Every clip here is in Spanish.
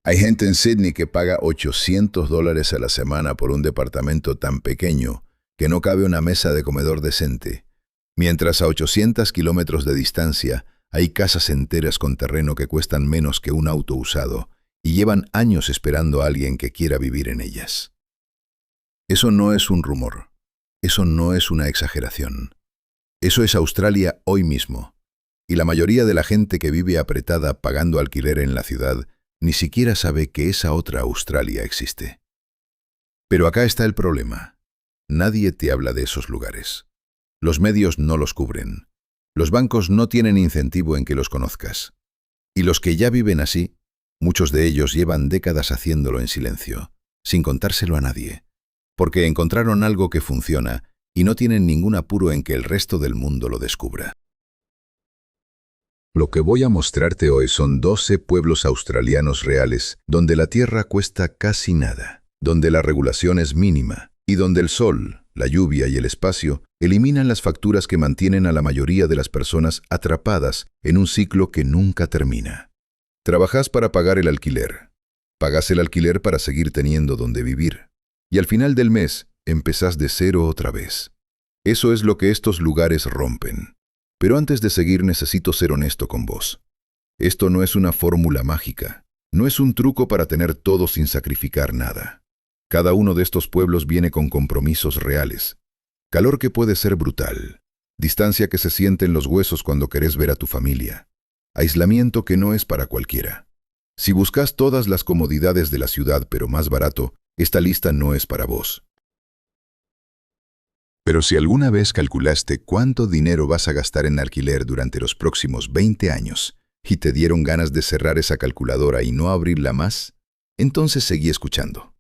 Hay gente en Sydney que paga $800 a la semana por un departamento tan pequeño que no cabe una mesa de comedor decente, mientras a 800 kilómetros de distancia hay casas enteras con terreno que cuestan menos que un auto usado y llevan años esperando a alguien que quiera vivir en ellas. Eso no es un rumor. Eso no es una exageración. Eso es Australia hoy mismo. Y la mayoría de la gente que vive apretada pagando alquiler en la ciudad ni siquiera sabe que esa otra Australia existe. Pero acá está el problema. Nadie te habla de esos lugares. Los medios no los cubren. Los bancos no tienen incentivo en que los conozcas. Y los que ya viven así, muchos de ellos llevan décadas haciéndolo en silencio, sin contárselo a nadie, porque encontraron algo que funciona y no tienen ningún apuro en que el resto del mundo lo descubra. Lo que voy a mostrarte hoy son 12 pueblos australianos reales, donde la tierra cuesta casi nada, donde la regulación es mínima y donde el sol, la lluvia y el espacio eliminan las facturas que mantienen a la mayoría de las personas atrapadas en un ciclo que nunca termina. Trabajas para pagar el alquiler, pagas el alquiler para seguir teniendo donde vivir, y al final del mes empezás de cero otra vez. Eso es lo que estos lugares rompen. Pero antes de seguir necesito ser honesto con vos. Esto no es una fórmula mágica, no es un truco para tener todo sin sacrificar nada. Cada uno de estos pueblos viene con compromisos reales. Calor que puede ser brutal, distancia que se siente en los huesos cuando querés ver a tu familia, aislamiento que no es para cualquiera. Si buscas todas las comodidades de la ciudad pero más barato, esta lista no es para vos. Pero si alguna vez calculaste cuánto dinero vas a gastar en alquiler durante los próximos 20 años y te dieron ganas de cerrar esa calculadora y no abrirla más, entonces seguí escuchando.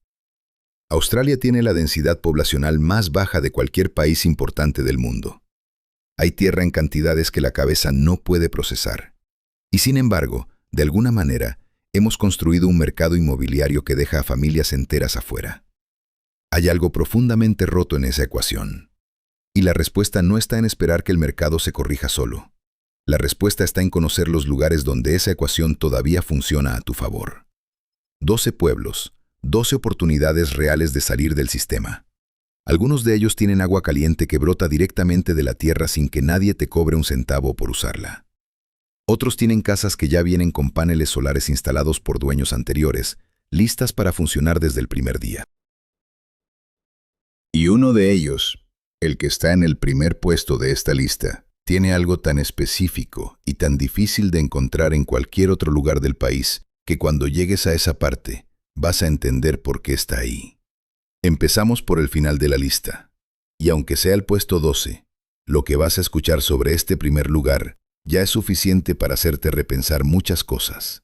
Australia tiene la densidad poblacional más baja de cualquier país importante del mundo. Hay tierra en cantidades que la cabeza no puede procesar. Y sin embargo, de alguna manera, hemos construido un mercado inmobiliario que deja a familias enteras afuera. Hay algo profundamente roto en esa ecuación. Y la respuesta no está en esperar que el mercado se corrija solo. La respuesta está en conocer los lugares donde esa ecuación todavía funciona a tu favor. 12 pueblos, 12 oportunidades reales de salir del sistema. Algunos de ellos tienen agua caliente que brota directamente de la tierra sin que nadie te cobre un centavo por usarla. Otros tienen casas que ya vienen con paneles solares instalados por dueños anteriores, listas para funcionar desde el primer día. Y uno de ellos, el que está en el primer puesto de esta lista, tiene algo tan específico y tan difícil de encontrar en cualquier otro lugar del país que cuando llegues a esa parte, vas a entender por qué está ahí. Empezamos por el final de la lista, y aunque sea el puesto 12, lo que vas a escuchar sobre este primer lugar ya es suficiente para hacerte repensar muchas cosas.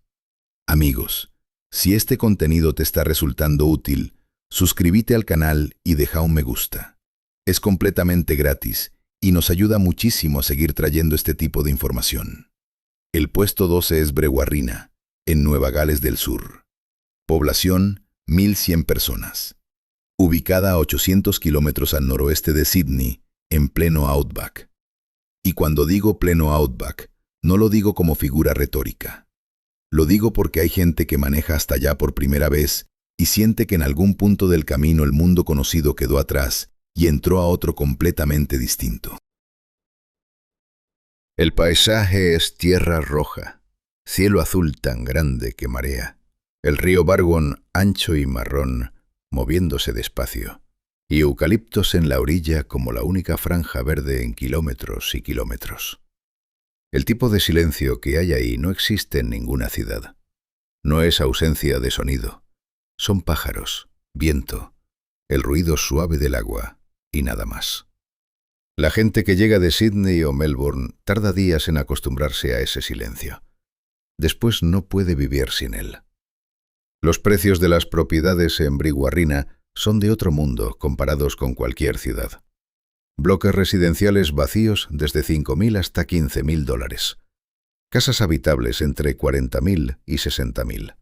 Amigos, si este contenido te está resultando útil, suscríbete al canal y deja un me gusta. Es completamente gratis y nos ayuda muchísimo a seguir trayendo este tipo de información. El puesto 12 es Brewarrina, en Nueva Gales del Sur. Población, 1.100 personas. Ubicada a 800 kilómetros al noroeste de Sydney, en pleno Outback. Y cuando digo pleno Outback, no lo digo como figura retórica. Lo digo porque hay gente que maneja hasta allá por primera vez y siente que en algún punto del camino el mundo conocido quedó atrás y entró a otro completamente distinto. El paisaje es tierra roja, cielo azul tan grande que marea, el río Barwon ancho y marrón, moviéndose despacio, y eucaliptos en la orilla como la única franja verde en kilómetros y kilómetros. El tipo de silencio que hay ahí no existe en ninguna ciudad. No es ausencia de sonido. Son pájaros, viento, el ruido suave del agua y nada más. La gente que llega de Sydney o Melbourne tarda días en acostumbrarse a ese silencio. Después no puede vivir sin él. Los precios de las propiedades en Brewarrina son de otro mundo comparados con cualquier ciudad. Bloques residenciales vacíos desde $5.000 hasta $15.000. Casas habitables entre $40.000 y $60.000.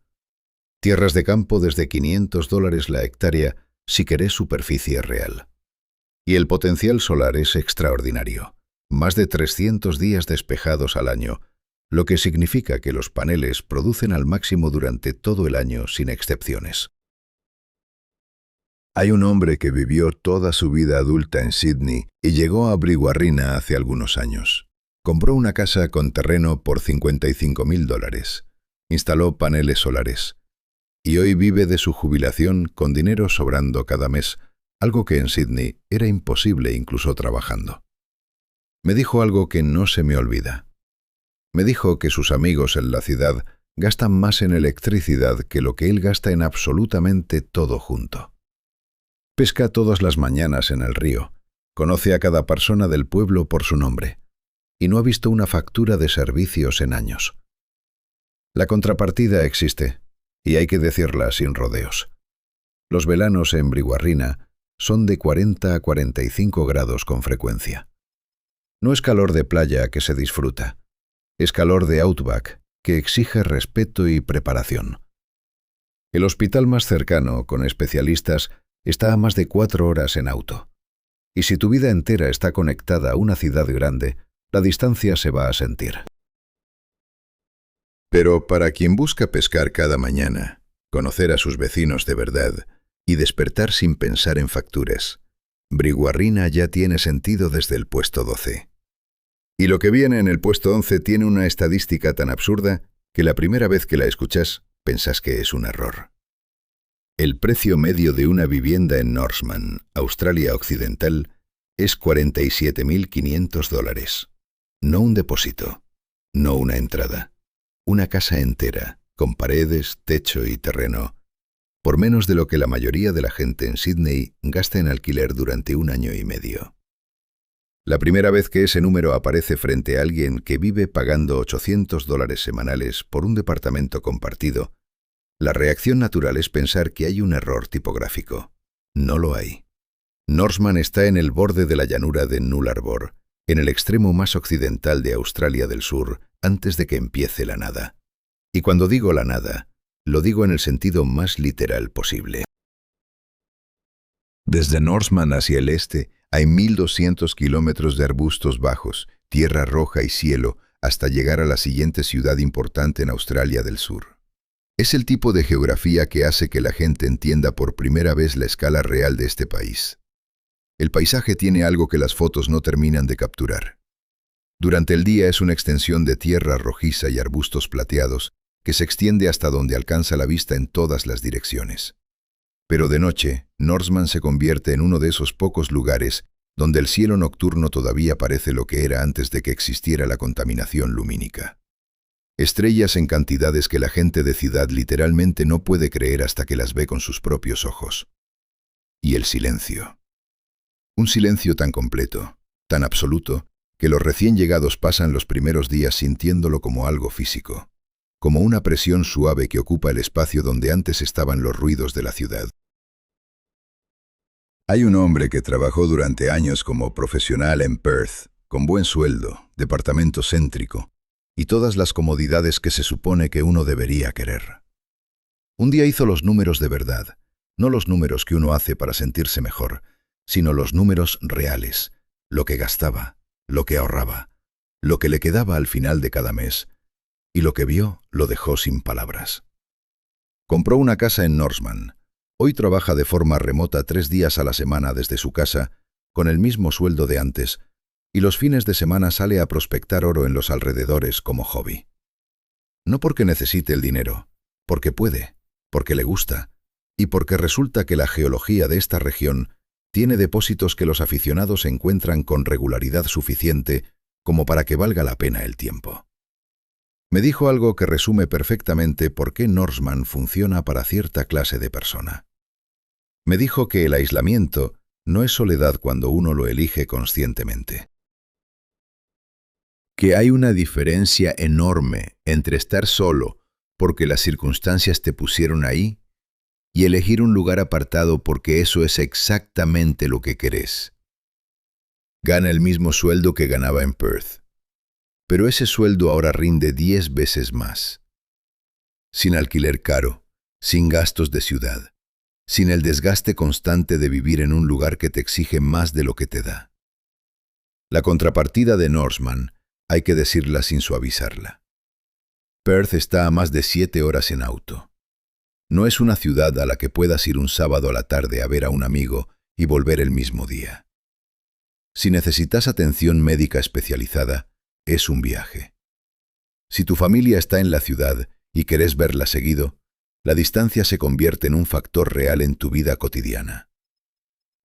Tierras de campo desde $500 la hectárea si querés superficie real. Y el potencial solar es extraordinario. Más de 300 días despejados al año, lo que significa que los paneles producen al máximo durante todo el año sin excepciones. Hay un hombre que vivió toda su vida adulta en Sydney y llegó a Brewarrina hace algunos años. Compró una casa con terreno por $55.000. Instaló paneles solares. Y hoy vive de su jubilación con dinero sobrando cada mes, algo que en Sydney era imposible incluso trabajando. Me dijo algo que no se me olvida. Me dijo que sus amigos en la ciudad gastan más en electricidad que lo que él gasta en absolutamente todo junto. Pesca todas las mañanas en el río, conoce a cada persona del pueblo por su nombre, y no ha visto una factura de servicios en años. La contrapartida existe, y hay que decirla sin rodeos. Los veranos en Brewarrina son de 40 a 45 grados con frecuencia. No es calor de playa que se disfruta, es calor de outback que exige respeto y preparación. El hospital más cercano, con especialistas, está a más de 4 horas en auto. Y si tu vida entera está conectada a una ciudad grande, la distancia se va a sentir. Pero para quien busca pescar cada mañana, conocer a sus vecinos de verdad y despertar sin pensar en facturas, Brewarrina ya tiene sentido desde el puesto 12. Y lo que viene en el puesto 11 tiene una estadística tan absurda que la primera vez que la escuchas, pensas que es un error. El precio medio de una vivienda en Norseman, Australia Occidental, es $47.500. No un depósito, no una entrada. Una casa entera, con paredes, techo y terreno, por menos de lo que la mayoría de la gente en Sydney gasta en alquiler durante 1 año y medio. La primera vez que ese número aparece frente a alguien que vive pagando $800 semanales por un departamento compartido, la reacción natural es pensar que hay un error tipográfico. No lo hay. Norseman está en el borde de la llanura de Nullarbor, en el extremo más occidental de Australia del Sur, antes de que empiece la nada. Y cuando digo la nada, lo digo en el sentido más literal posible. Desde Norseman hacia el este hay 1.200 kilómetros de arbustos bajos, tierra roja y cielo, hasta llegar a la siguiente ciudad importante en Australia del Sur. Es el tipo de geografía que hace que la gente entienda por primera vez la escala real de este país. El paisaje tiene algo que las fotos no terminan de capturar. Durante el día es una extensión de tierra rojiza y arbustos plateados que se extiende hasta donde alcanza la vista en todas las direcciones. Pero de noche, Norseman se convierte en uno de esos pocos lugares donde el cielo nocturno todavía parece lo que era antes de que existiera la contaminación lumínica. Estrellas en cantidades que la gente de ciudad literalmente no puede creer hasta que las ve con sus propios ojos. Y el silencio. Un silencio tan completo, tan absoluto, que los recién llegados pasan los primeros días sintiéndolo como algo físico, como una presión suave que ocupa el espacio donde antes estaban los ruidos de la ciudad. Hay un hombre que trabajó durante años como profesional en Perth, con buen sueldo, departamento céntrico, y todas las comodidades que se supone que uno debería querer. Un día hizo los números de verdad, no los números que uno hace para sentirse mejor, sino los números reales, lo que gastaba, lo que ahorraba, lo que le quedaba al final de cada mes, y lo que vio lo dejó sin palabras. Compró una casa en Norseman. Hoy trabaja de forma remota 3 días a la semana desde su casa, con el mismo sueldo de antes, y los fines de semana sale a prospectar oro en los alrededores como hobby. No porque necesite el dinero, porque puede, porque le gusta, y porque resulta que la geología de esta región tiene depósitos que los aficionados encuentran con regularidad suficiente como para que valga la pena el tiempo. Me dijo algo que resume perfectamente por qué Norseman funciona para cierta clase de persona. Me dijo que el aislamiento no es soledad cuando uno lo elige conscientemente. Que hay una diferencia enorme entre estar solo porque las circunstancias te pusieron ahí y elegir un lugar apartado porque eso es exactamente lo que querés. Gana el mismo sueldo que ganaba en Perth, pero ese sueldo ahora rinde 10 veces más. Sin alquiler caro, sin gastos de ciudad, sin el desgaste constante de vivir en un lugar que te exige más de lo que te da. La contrapartida de Norseman hay que decirla sin suavizarla. Perth está a más de 7 horas en auto. No es una ciudad a la que puedas ir un sábado a la tarde a ver a un amigo y volver el mismo día. Si necesitas atención médica especializada, es un viaje. Si tu familia está en la ciudad y querés verla seguido, la distancia se convierte en un factor real en tu vida cotidiana.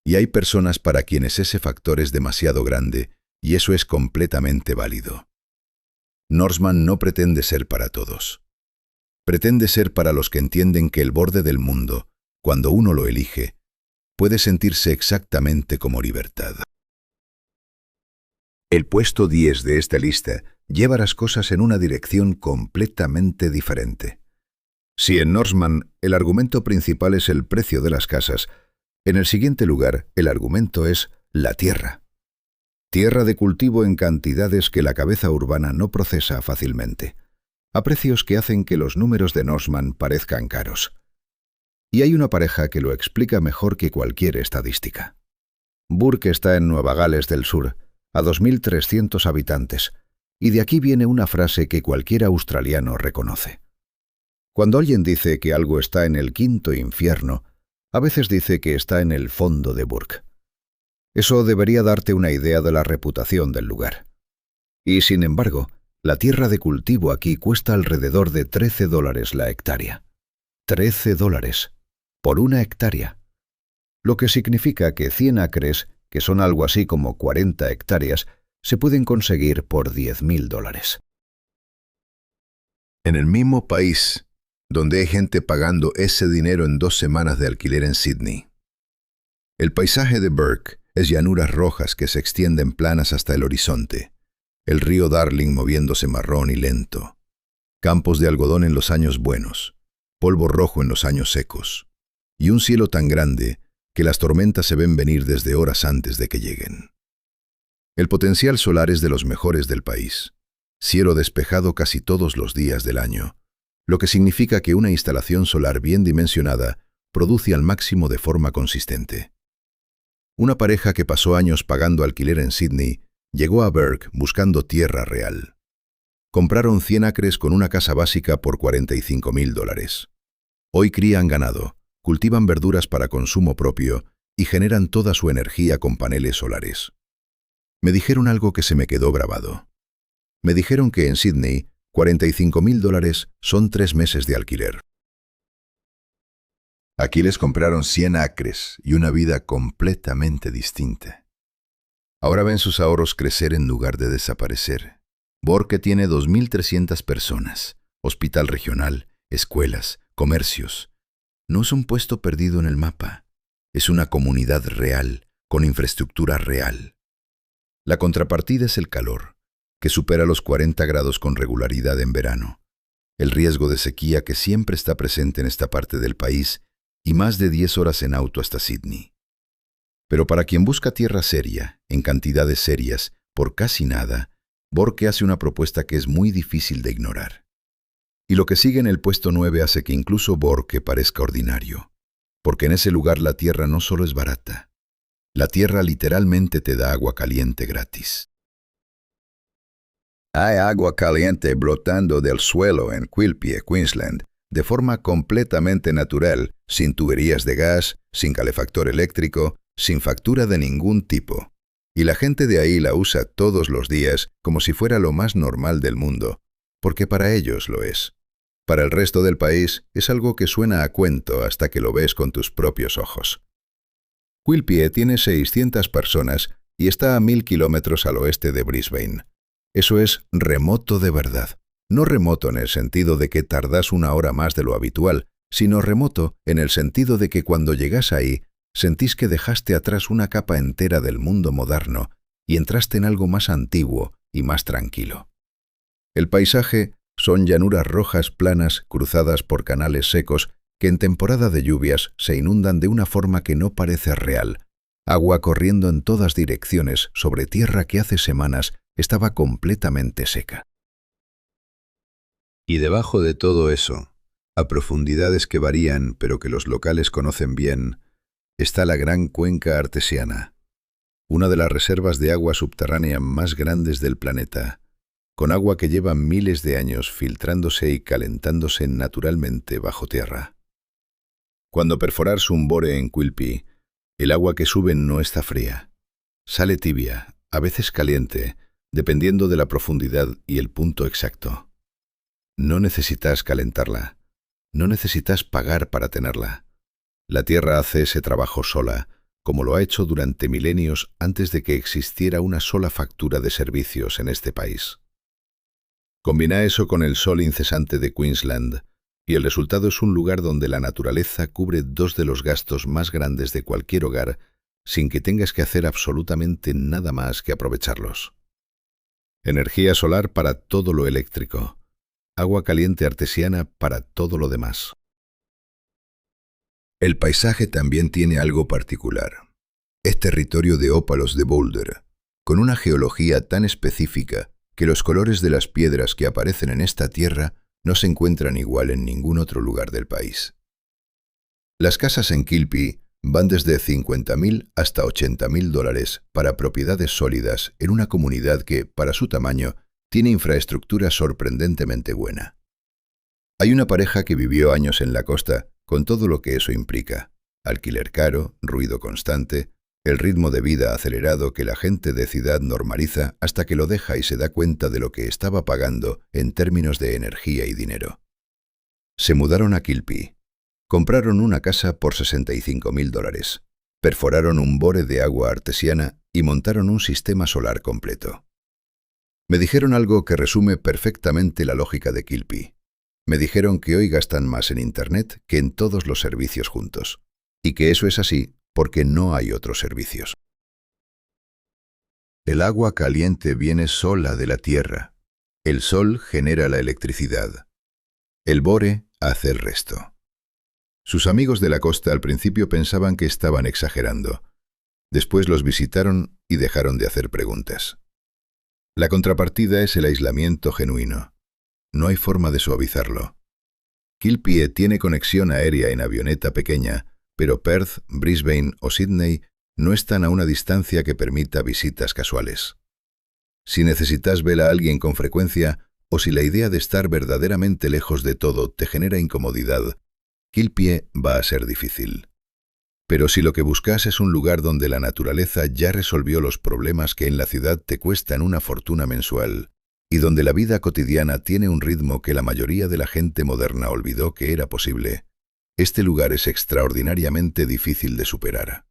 Y hay personas para quienes ese factor es demasiado grande y eso es completamente válido. Norseman no pretende ser para todos. Pretende ser para los que entienden que el borde del mundo, cuando uno lo elige, puede sentirse exactamente como libertad. El puesto 10 de esta lista lleva las cosas en una dirección completamente diferente. Si en Norseman el argumento principal es el precio de las casas, en el siguiente lugar el argumento es la tierra. Tierra de cultivo en cantidades que la cabeza urbana no procesa fácilmente, a precios que hacen que los números de Norseman parezcan caros. Y hay una pareja que lo explica mejor que cualquier estadística. Burke está en Nueva Gales del Sur, a 2.300 habitantes, y de aquí viene una frase que cualquier australiano reconoce. Cuando alguien dice que algo está en el quinto infierno, a veces dice que está en el fondo de Burke. Eso debería darte una idea de la reputación del lugar. Y sin embargo, la tierra de cultivo aquí cuesta alrededor de $13 la hectárea. $13 por una hectárea. Lo que significa que 100 acres, que son algo así como 40 hectáreas, se pueden conseguir por $10.000. En el mismo país, donde hay gente pagando ese dinero en 2 semanas de alquiler en Sydney. El paisaje de Burke es llanuras rojas que se extienden planas hasta el horizonte, el río Darling moviéndose marrón y lento, campos de algodón en los años buenos, polvo rojo en los años secos, y un cielo tan grande que las tormentas se ven venir desde horas antes de que lleguen. El potencial solar es de los mejores del país, cielo despejado casi todos los días del año, lo que significa que una instalación solar bien dimensionada produce al máximo de forma consistente. Una pareja que pasó años pagando alquiler en Sydney llegó a Burke buscando tierra real. Compraron 100 acres con una casa básica por $45.000. Hoy crían ganado, cultivan verduras para consumo propio y generan toda su energía con paneles solares. Me dijeron algo que se me quedó grabado. Me dijeron que en Sydney $45.000 son 3 meses de alquiler. Aquí les compraron 100 acres y una vida completamente distinta. Ahora ven sus ahorros crecer en lugar de desaparecer. Burke tiene 2.300 personas, hospital regional, escuelas, comercios. No es un puesto perdido en el mapa, es una comunidad real, con infraestructura real. La contrapartida es el calor, que supera los 40 grados con regularidad en verano, el riesgo de sequía que siempre está presente en esta parte del país y más de 10 horas en auto hasta Sydney. Pero para quien busca tierra seria, en cantidades serias, por casi nada, Burke hace una propuesta que es muy difícil de ignorar. Y lo que sigue en el puesto 9 hace que incluso Burke parezca ordinario, porque en ese lugar la tierra no solo es barata, la tierra literalmente te da agua caliente gratis. Hay agua caliente brotando del suelo en Quilpie, Queensland, de forma completamente natural, sin tuberías de gas, sin calefactor eléctrico, sin factura de ningún tipo. Y la gente de ahí la usa todos los días como si fuera lo más normal del mundo, porque para ellos lo es. Para el resto del país es algo que suena a cuento hasta que lo ves con tus propios ojos. Quilpie tiene 600 personas y está a 1.000 kilómetros al oeste de Brisbane. Eso es remoto de verdad. No remoto en el sentido de que tardas 1 hora más de lo habitual, sino remoto en el sentido de que cuando llegas ahí, sentís que dejaste atrás una capa entera del mundo moderno y entraste en algo más antiguo y más tranquilo. El paisaje son llanuras rojas planas cruzadas por canales secos que en temporada de lluvias se inundan de una forma que no parece real, agua corriendo en todas direcciones sobre tierra que hace semanas estaba completamente seca. Y debajo de todo eso, a profundidades que varían pero que los locales conocen bien, está la Gran Cuenca Artesiana, una de las reservas de agua subterránea más grandes del planeta, con agua que lleva miles de años filtrándose y calentándose naturalmente bajo tierra. Cuando perforas un bore en Quilpie, el agua que sube no está fría. Sale tibia, a veces caliente, dependiendo de la profundidad y el punto exacto. No necesitas calentarla, no necesitas pagar para tenerla. La tierra hace ese trabajo sola, como lo ha hecho durante milenios antes de que existiera una sola factura de servicios en este país. Combina eso con el sol incesante de Queensland, y el resultado es un lugar donde la naturaleza cubre dos de los gastos más grandes de cualquier hogar sin que tengas que hacer absolutamente nada más que aprovecharlos. Energía solar para todo lo eléctrico, agua caliente artesiana para todo lo demás. El paisaje también tiene algo particular. Es territorio de ópalos de Boulder, con una geología tan específica que los colores de las piedras que aparecen en esta tierra no se encuentran igual en ningún otro lugar del país. Las casas en Quilpie van desde $50,000 hasta $80,000 para propiedades sólidas en una comunidad que, para su tamaño, tiene infraestructura sorprendentemente buena. Hay una pareja que vivió años en la costa con todo lo que eso implica: alquiler caro, ruido constante, el ritmo de vida acelerado que la gente de ciudad normaliza hasta que lo deja y se da cuenta de lo que estaba pagando en términos de energía y dinero. Se mudaron a Quilpie. Compraron una casa por $65,000, perforaron un bore de agua artesiana y montaron un sistema solar completo. Me dijeron algo que resume perfectamente la lógica de Quilpie. Me dijeron que hoy gastan más en Internet que en todos los servicios juntos, y que eso es así porque no hay otros servicios. El agua caliente viene sola de la tierra. El sol genera la electricidad. El bore hace el resto. Sus amigos de la costa al principio pensaban que estaban exagerando. Después los visitaron y dejaron de hacer preguntas. La contrapartida es el aislamiento genuino. No hay forma de suavizarlo. Quilpie tiene conexión aérea en avioneta pequeña, pero Perth, Brisbane o Sydney no están a una distancia que permita visitas casuales. Si necesitas ver a alguien con frecuencia, o si la idea de estar verdaderamente lejos de todo te genera incomodidad, Quilpie va a ser difícil. Pero si lo que buscas es un lugar donde la naturaleza ya resolvió los problemas que en la ciudad te cuestan una fortuna mensual, y donde la vida cotidiana tiene un ritmo que la mayoría de la gente moderna olvidó que era posible, este lugar es extraordinariamente difícil de superar.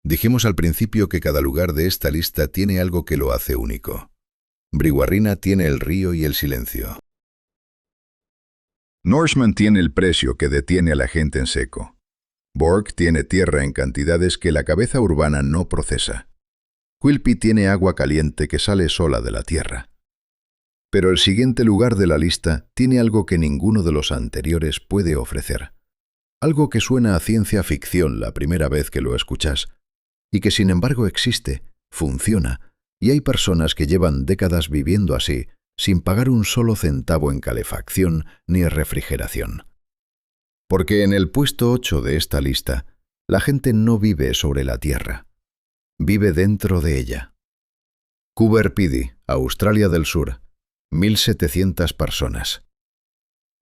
Dijimos al principio que cada lugar de esta lista tiene algo que lo hace único. Brewarrina tiene el río y el silencio. Norseman tiene el precio que detiene a la gente en seco. Bourke tiene tierra en cantidades que la cabeza urbana no procesa. Quilpie tiene agua caliente que sale sola de la tierra. Pero el siguiente lugar de la lista tiene algo que ninguno de los anteriores puede ofrecer. Algo que suena a ciencia ficción la primera vez que lo escuchas, y que sin embargo existe, funciona, y hay personas que llevan décadas viviendo así, sin pagar un solo centavo en calefacción ni refrigeración. Porque en el puesto 8 de esta lista, la gente no vive sobre la tierra, vive dentro de ella. Coober Pedy, Australia del Sur, 1.700 personas.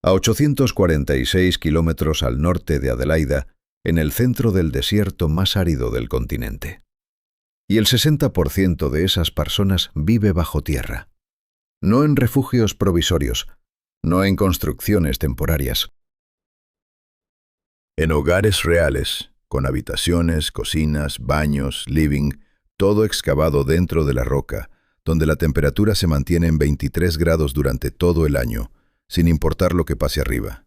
A 846 kilómetros al norte de Adelaida, en el centro del desierto más árido del continente. Y el 60% de esas personas vive bajo tierra. No en refugios provisorios, no en construcciones temporarias. En hogares reales, con habitaciones, cocinas, baños, living, todo excavado dentro de la roca, donde la temperatura se mantiene en 23 grados durante todo el año, sin importar lo que pase arriba.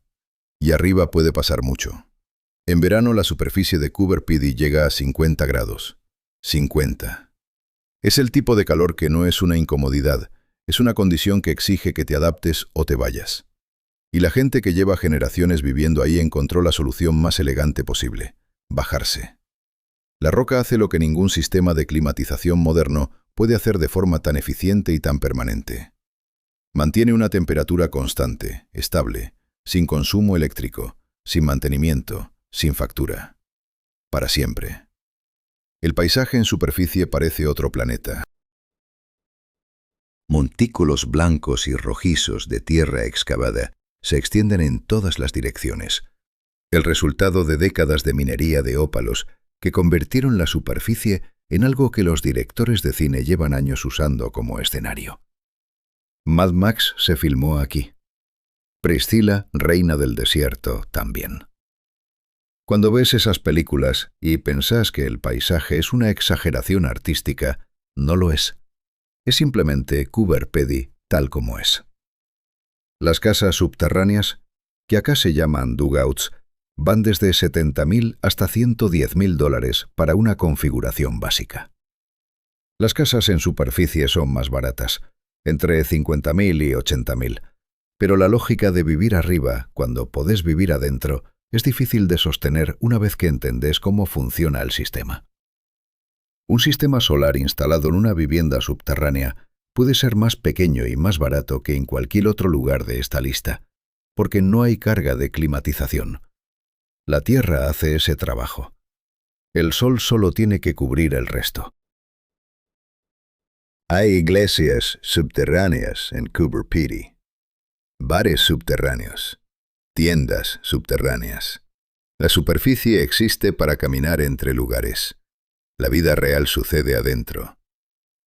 Y arriba puede pasar mucho. En verano la superficie de Coober Pedy llega a 50 grados. 50. Es el tipo de calor que no es una incomodidad, es una condición que exige que te adaptes o te vayas. Y la gente que lleva generaciones viviendo ahí encontró la solución más elegante posible: bajarse. La roca hace lo que ningún sistema de climatización moderno puede hacer de forma tan eficiente y tan permanente. Mantiene una temperatura constante, estable, sin consumo eléctrico, sin mantenimiento, sin factura. Para siempre. El paisaje en superficie parece otro planeta. Montículos blancos y rojizos de tierra excavada se extienden en todas las direcciones. El resultado de décadas de minería de ópalos que convirtieron la superficie en algo que los directores de cine llevan años usando como escenario. Mad Max se filmó aquí. Priscilla, reina del desierto, también. Cuando ves esas películas y pensás que el paisaje es una exageración artística, no lo es. Es simplemente Coober Pedy tal como es. Las casas subterráneas, que acá se llaman dugouts, van desde $70.000 hasta $110.000 para una configuración básica. Las casas en superficie son más baratas, entre $50.000 y $80.000, pero la lógica de vivir arriba, cuando podés vivir adentro, es difícil de sostener una vez que entendés cómo funciona el sistema. Un sistema solar instalado en una vivienda subterránea puede ser más pequeño y más barato que en cualquier otro lugar de esta lista, porque no hay carga de climatización. La Tierra hace ese trabajo. El Sol solo tiene que cubrir el resto. Hay iglesias subterráneas en Coober Pedy, bares subterráneos, tiendas subterráneas. La superficie existe para caminar entre lugares. La vida real sucede adentro.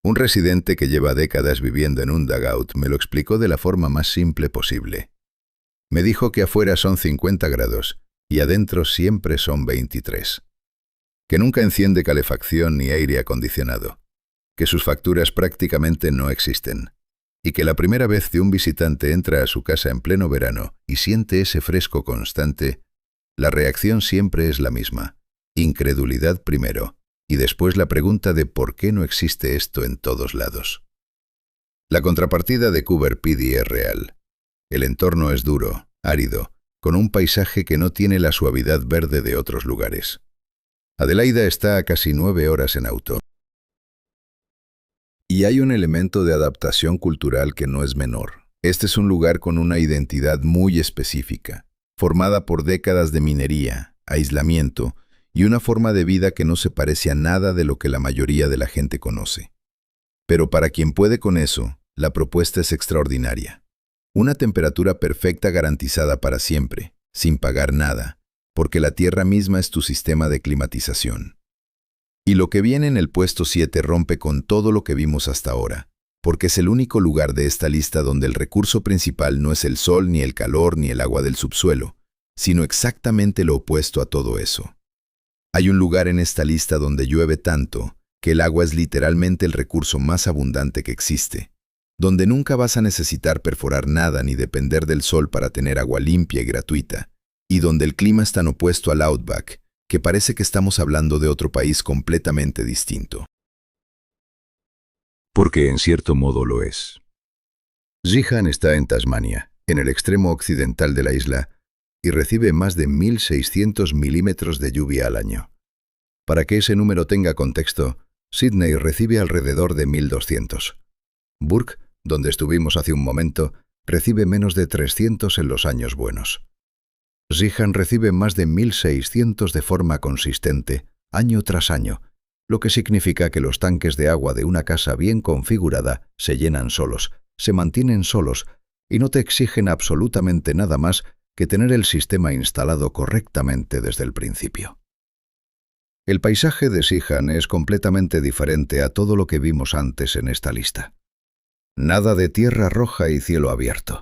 Un residente que lleva décadas viviendo en un dugout me lo explicó de la forma más simple posible. Me dijo que afuera son 50 grados y adentro siempre son 23. Que nunca enciende calefacción ni aire acondicionado. Que sus facturas prácticamente no existen. Y que la primera vez que un visitante entra a su casa en pleno verano y siente ese fresco constante, la reacción siempre es la misma. Incredulidad primero. Y después la pregunta de por qué no existe esto en todos lados. La contrapartida de Coober Pedy es real. El entorno es duro, árido, con un paisaje que no tiene la suavidad verde de otros lugares. Adelaida está a casi 9 horas en auto. Y hay un elemento de adaptación cultural que no es menor. Este es un lugar con una identidad muy específica, formada por décadas de minería, aislamiento, y una forma de vida que no se parece a nada de lo que la mayoría de la gente conoce. Pero para quien puede con eso, la propuesta es extraordinaria. Una temperatura perfecta garantizada para siempre, sin pagar nada, porque la tierra misma es tu sistema de climatización. Y lo que viene en el puesto 7 rompe con todo lo que vimos hasta ahora, porque es el único lugar de esta lista donde el recurso principal no es el sol, ni el calor, ni el agua del subsuelo, sino exactamente lo opuesto a todo eso. Hay un lugar en esta lista donde llueve tanto que el agua es literalmente el recurso más abundante que existe, donde nunca vas a necesitar perforar nada ni depender del sol para tener agua limpia y gratuita, y donde el clima es tan opuesto al Outback que parece que estamos hablando de otro país completamente distinto. Porque en cierto modo lo es. Zeehan está en Tasmania, en el extremo occidental de la isla, y recibe más de 1.600 milímetros de lluvia al año. Para que ese número tenga contexto, Sydney recibe alrededor de 1.200. Burke, donde estuvimos hace un momento, recibe menos de 300 en los años buenos. Zeehan recibe más de 1.600 de forma consistente, año tras año, lo que significa que los tanques de agua de una casa bien configurada se llenan solos, se mantienen solos y no te exigen absolutamente nada más que tener el sistema instalado correctamente desde el principio. El paisaje de Zeehan es completamente diferente a todo lo que vimos antes en esta lista. Nada de tierra roja y cielo abierto.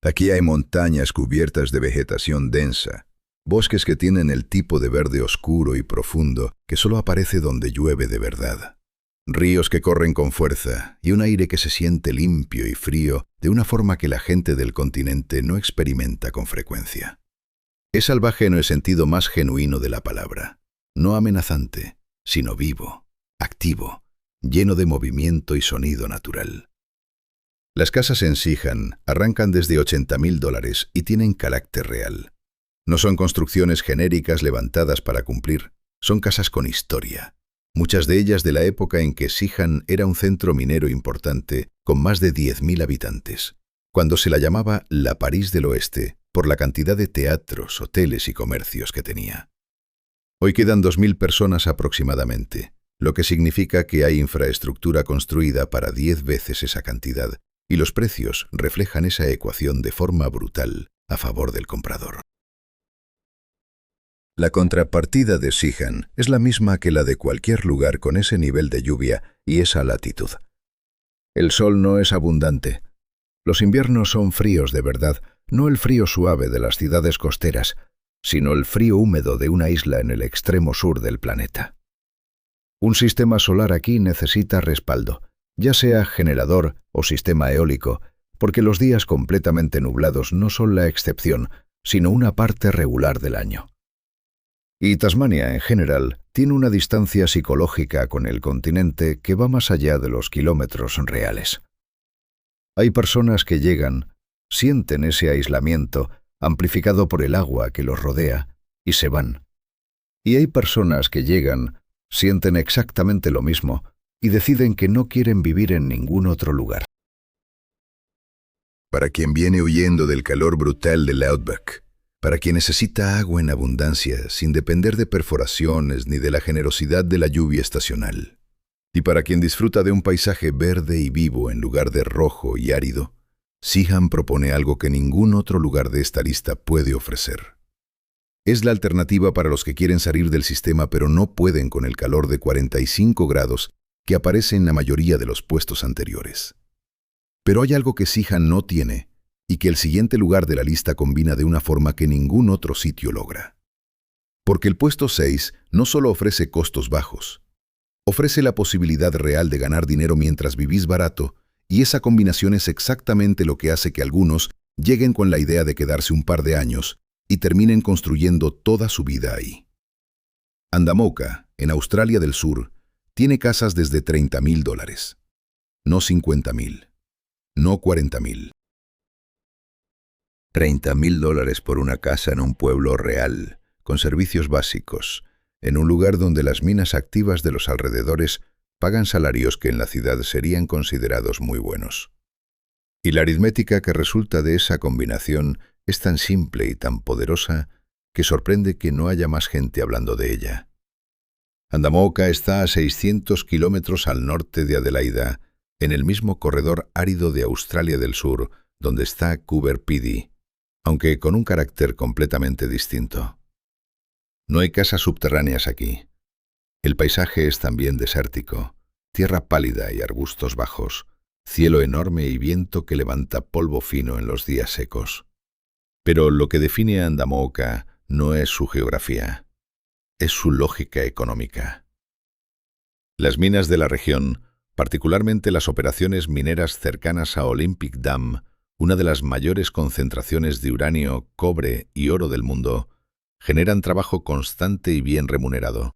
Aquí hay montañas cubiertas de vegetación densa, bosques que tienen el tipo de verde oscuro y profundo que solo aparece donde llueve de verdad. Ríos que corren con fuerza y un aire que se siente limpio y frío de una forma que la gente del continente no experimenta con frecuencia. Es salvaje en el sentido más genuino de la palabra, no amenazante, sino vivo, activo, lleno de movimiento y sonido natural. Las casas en Zeehan arrancan desde $80.000 y tienen carácter real. No son construcciones genéricas levantadas para cumplir, son casas con historia. Muchas de ellas de la época en que Zeehan era un centro minero importante con más de 10.000 habitantes, cuando se la llamaba la París del Oeste por la cantidad de teatros, hoteles y comercios que tenía. Hoy quedan 2.000 personas aproximadamente, lo que significa que hay infraestructura construida para 10 veces esa cantidad, y los precios reflejan esa ecuación de forma brutal a favor del comprador. La contrapartida de Sihan es la misma que la de cualquier lugar con ese nivel de lluvia y esa latitud. El sol no es abundante. Los inviernos son fríos de verdad, no el frío suave de las ciudades costeras, sino el frío húmedo de una isla en el extremo sur del planeta. Un sistema solar aquí necesita respaldo, ya sea generador o sistema eólico, porque los días completamente nublados no son la excepción, sino una parte regular del año. Y Tasmania, en general, tiene una distancia psicológica con el continente que va más allá de los kilómetros reales. Hay personas que llegan, sienten ese aislamiento, amplificado por el agua que los rodea, y se van. Y hay personas que llegan, sienten exactamente lo mismo, y deciden que no quieren vivir en ningún otro lugar. Para quien viene huyendo del calor brutal del Outback, para quien necesita agua en abundancia sin depender de perforaciones ni de la generosidad de la lluvia estacional, y para quien disfruta de un paisaje verde y vivo en lugar de rojo y árido, Sihan propone algo que ningún otro lugar de esta lista puede ofrecer. Es la alternativa para los que quieren salir del sistema pero no pueden con el calor de 45 grados que aparece en la mayoría de los puestos anteriores. Pero hay algo que Sihan no tiene, y que el siguiente lugar de la lista combina de una forma que ningún otro sitio logra. Porque el puesto 6 no solo ofrece costos bajos, ofrece la posibilidad real de ganar dinero mientras vivís barato, y esa combinación es exactamente lo que hace que algunos lleguen con la idea de quedarse un par de años y terminen construyendo toda su vida ahí. Andamooka, en Australia del Sur, tiene casas desde $30,000, no $50,000, no $40,000. $30,000 por una casa en un pueblo real, con servicios básicos, en un lugar donde las minas activas de los alrededores pagan salarios que en la ciudad serían considerados muy buenos. Y la aritmética que resulta de esa combinación es tan simple y tan poderosa que sorprende que no haya más gente hablando de ella. Andamooka está a 600 kilómetros al norte de Adelaida, en el mismo corredor árido de Australia del Sur, donde está Coober Pedy, aunque con un carácter completamente distinto. No hay casas subterráneas aquí. El paisaje es también desértico, tierra pálida y arbustos bajos, cielo enorme y viento que levanta polvo fino en los días secos. Pero lo que define a Andamooka no es su geografía, es su lógica económica. Las minas de la región, particularmente las operaciones mineras cercanas a Olympic Dam, una de las mayores concentraciones de uranio, cobre y oro del mundo, generan trabajo constante y bien remunerado.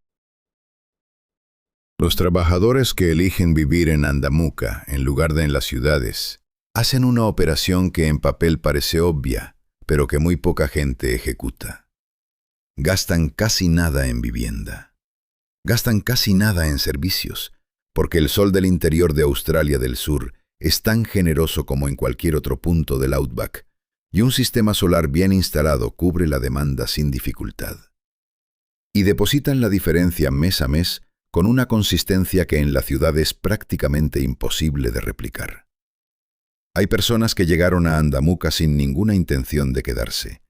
Los trabajadores que eligen vivir en Andamooka en lugar de en las ciudades hacen una operación que en papel parece obvia, pero que muy poca gente ejecuta. Gastan casi nada en vivienda. Gastan casi nada en servicios, porque el sol del interior de Australia del Sur es tan generoso como en cualquier otro punto del Outback, y un sistema solar bien instalado cubre la demanda sin dificultad. Y depositan la diferencia mes a mes con una consistencia que en la ciudad es prácticamente imposible de replicar. Hay personas que llegaron a Andamooka sin ninguna intención de quedarse,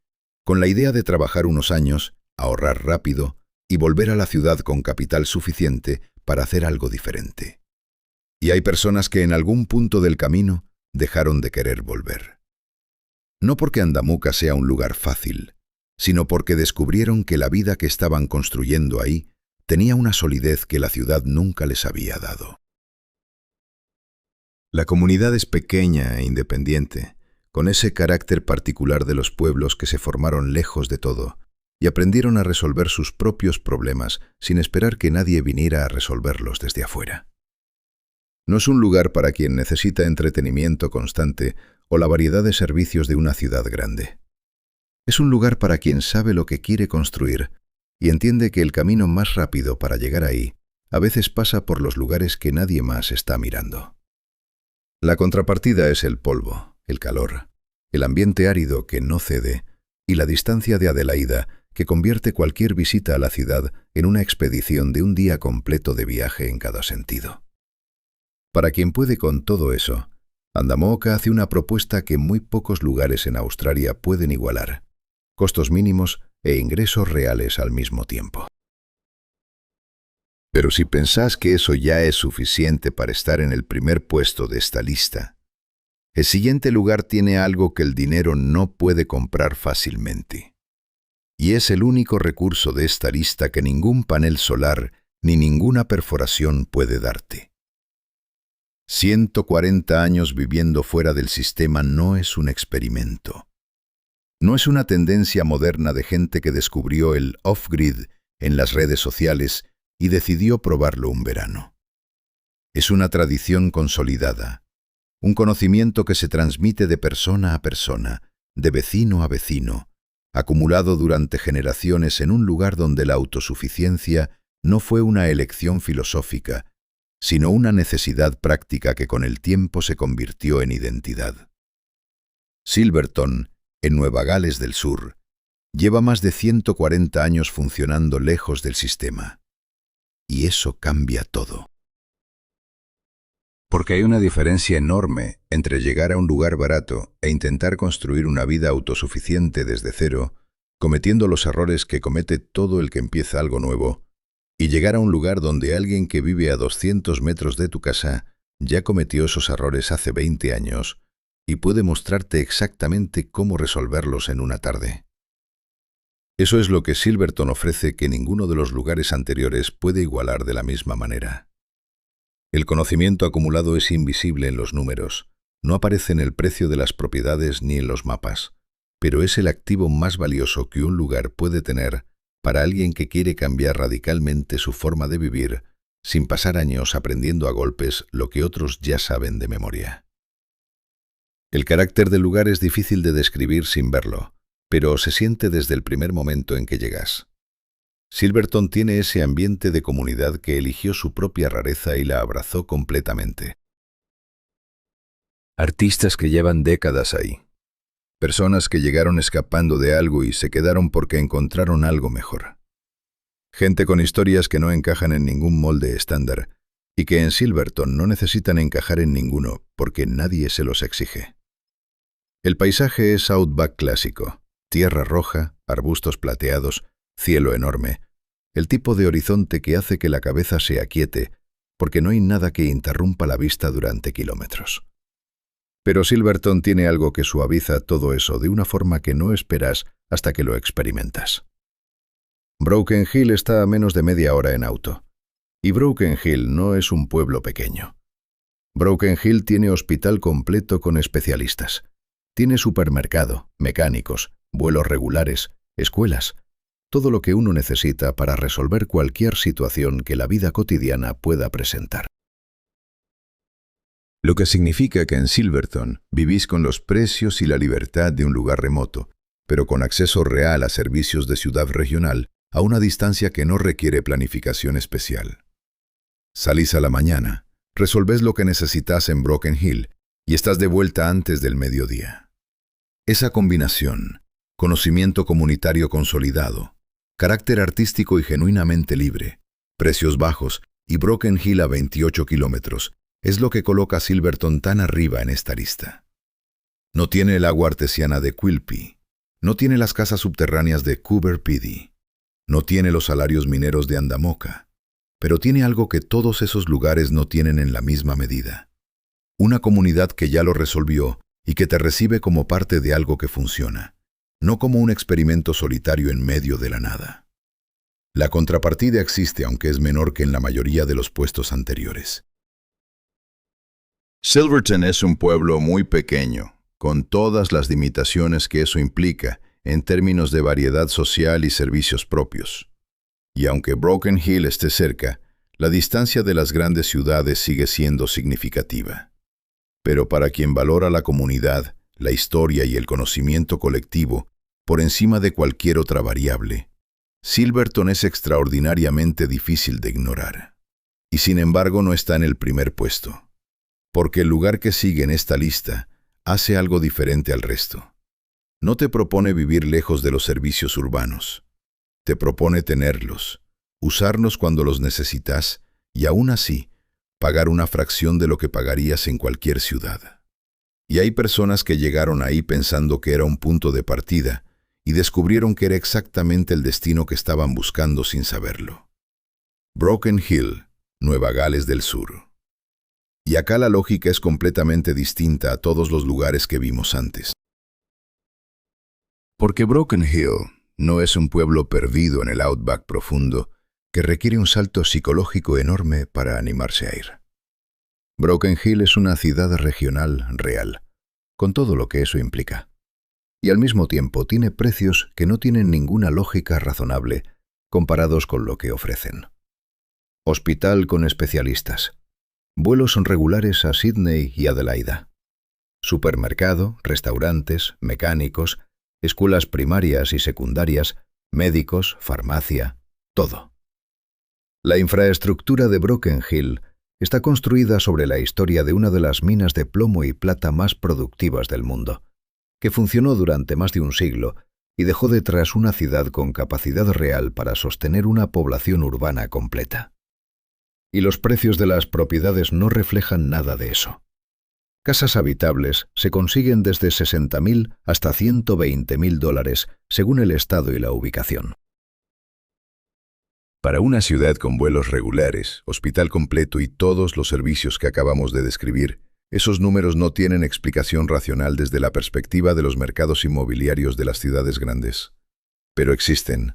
con la idea de trabajar unos años, ahorrar rápido y volver a la ciudad con capital suficiente para hacer algo diferente. Y hay personas que en algún punto del camino dejaron de querer volver. No porque Andamooka sea un lugar fácil, sino porque descubrieron que la vida que estaban construyendo ahí tenía una solidez que la ciudad nunca les había dado. La comunidad es pequeña e independiente, con ese carácter particular de los pueblos que se formaron lejos de todo y aprendieron a resolver sus propios problemas sin esperar que nadie viniera a resolverlos desde afuera. No es un lugar para quien necesita entretenimiento constante o la variedad de servicios de una ciudad grande. Es un lugar para quien sabe lo que quiere construir y entiende que el camino más rápido para llegar ahí a veces pasa por los lugares que nadie más está mirando. La contrapartida es el polvo, el calor, el ambiente árido que no cede y la distancia de Adelaida que convierte cualquier visita a la ciudad en una expedición de un día completo de viaje en cada sentido. Para quien puede con todo eso, Andamoka hace una propuesta que muy pocos lugares en Australia pueden igualar: costos mínimos e ingresos reales al mismo tiempo. Pero si pensás que eso ya es suficiente para estar en el primer puesto de esta lista, el siguiente lugar tiene algo que el dinero no puede comprar fácilmente. Y es el único recurso de esta lista que ningún panel solar ni ninguna perforación puede darte. 140 años viviendo fuera del sistema no es un experimento. No es una tendencia moderna de gente que descubrió el off-grid en las redes sociales y decidió probarlo un verano. Es una tradición consolidada, un conocimiento que se transmite de persona a persona, de vecino a vecino, acumulado durante generaciones en un lugar donde la autosuficiencia no fue una elección filosófica, sino una necesidad práctica que con el tiempo se convirtió en identidad. Silverton, en Nueva Gales del Sur, lleva más de 140 años funcionando lejos del sistema. Y eso cambia todo. Porque hay una diferencia enorme entre llegar a un lugar barato e intentar construir una vida autosuficiente desde cero, cometiendo los errores que comete todo el que empieza algo nuevo, y llegar a un lugar donde alguien que vive a 200 metros de tu casa ya cometió esos errores hace 20 años y puede mostrarte exactamente cómo resolverlos en una tarde. Eso es lo que Silverton ofrece, que ninguno de los lugares anteriores puede igualar de la misma manera. El conocimiento acumulado es invisible en los números, no aparece en el precio de las propiedades ni en los mapas, pero es el activo más valioso que un lugar puede tener para alguien que quiere cambiar radicalmente su forma de vivir sin pasar años aprendiendo a golpes lo que otros ya saben de memoria. El carácter del lugar es difícil de describir sin verlo, pero se siente desde el primer momento en que llegas. Silverton tiene ese ambiente de comunidad que eligió su propia rareza y la abrazó completamente. Artistas que llevan décadas ahí. Personas que llegaron escapando de algo y se quedaron porque encontraron algo mejor. Gente con historias que no encajan en ningún molde estándar y que en Silverton no necesitan encajar en ninguno porque nadie se los exige. El paisaje es outback clásico. Tierra roja, arbustos plateados, cielo enorme, el tipo de horizonte que hace que la cabeza se aquiete, porque no hay nada que interrumpa la vista durante kilómetros. Pero Silverton tiene algo que suaviza todo eso de una forma que no esperas hasta que lo experimentas. Broken Hill está a menos de media hora en auto, y Broken Hill no es un pueblo pequeño. Broken Hill tiene hospital completo con especialistas, tiene supermercado, mecánicos, vuelos regulares, escuelas, todo lo que uno necesita para resolver cualquier situación que la vida cotidiana pueda presentar. Lo que significa que en Silverton vivís con los precios y la libertad de un lugar remoto, pero con acceso real a servicios de ciudad regional a una distancia que no requiere planificación especial. Salís a la mañana, resolvés lo que necesitas en Broken Hill y estás de vuelta antes del mediodía. Esa combinación, conocimiento comunitario consolidado, carácter artístico y genuinamente libre, precios bajos y Broken Hill a 28 kilómetros, es lo que coloca a Silverton tan arriba en esta lista. No tiene el agua artesiana de Quilpie, no tiene las casas subterráneas de Coober Pedy, no tiene los salarios mineros de Andamoka, pero tiene algo que todos esos lugares no tienen en la misma medida. Una comunidad que ya lo resolvió y que te recibe como parte de algo que funciona, no como un experimento solitario en medio de la nada. La contrapartida existe, aunque es menor que en la mayoría de los puestos anteriores. Silverton es un pueblo muy pequeño, con todas las limitaciones que eso implica en términos de variedad social y servicios propios. Y aunque Broken Hill esté cerca, la distancia de las grandes ciudades sigue siendo significativa. Pero para quien valora la comunidad, la historia y el conocimiento colectivo, por encima de cualquier otra variable, Silverton es extraordinariamente difícil de ignorar. Y sin embargo no está en el primer puesto, porque el lugar que sigue en esta lista hace algo diferente al resto. No te propone vivir lejos de los servicios urbanos, Te propone tenerlos, usarlos cuando los necesitas y aún así pagar una fracción de lo que pagarías en cualquier ciudad. Y hay personas que llegaron ahí pensando que era un punto de partida y descubrieron que era exactamente el destino que estaban buscando sin saberlo. Broken Hill, Nueva Gales del Sur. Y acá la lógica es completamente distinta a todos los lugares que vimos antes. Porque Broken Hill no es un pueblo perdido en el outback profundo que requiere un salto psicológico enorme para animarse a ir. Broken Hill es una ciudad regional real, con todo lo que eso implica. Y al mismo tiempo tiene precios que no tienen ninguna lógica razonable comparados con lo que ofrecen. Hospital con especialistas. Vuelos regulares a Sydney y Adelaida. Supermercado, restaurantes, mecánicos, escuelas primarias y secundarias, médicos, farmacia, todo. La infraestructura de Broken Hill está construida sobre la historia de una de las minas de plomo y plata más productivas del mundo, que funcionó durante más de un siglo y dejó detrás una ciudad con capacidad real para sostener una población urbana completa. Y los precios de las propiedades no reflejan nada de eso. Casas habitables se consiguen desde $60,000 hasta $120,000 según el estado y la ubicación. Para una ciudad con vuelos regulares, hospital completo y todos los servicios que acabamos de describir, esos números no tienen explicación racional desde la perspectiva de los mercados inmobiliarios de las ciudades grandes. Pero existen,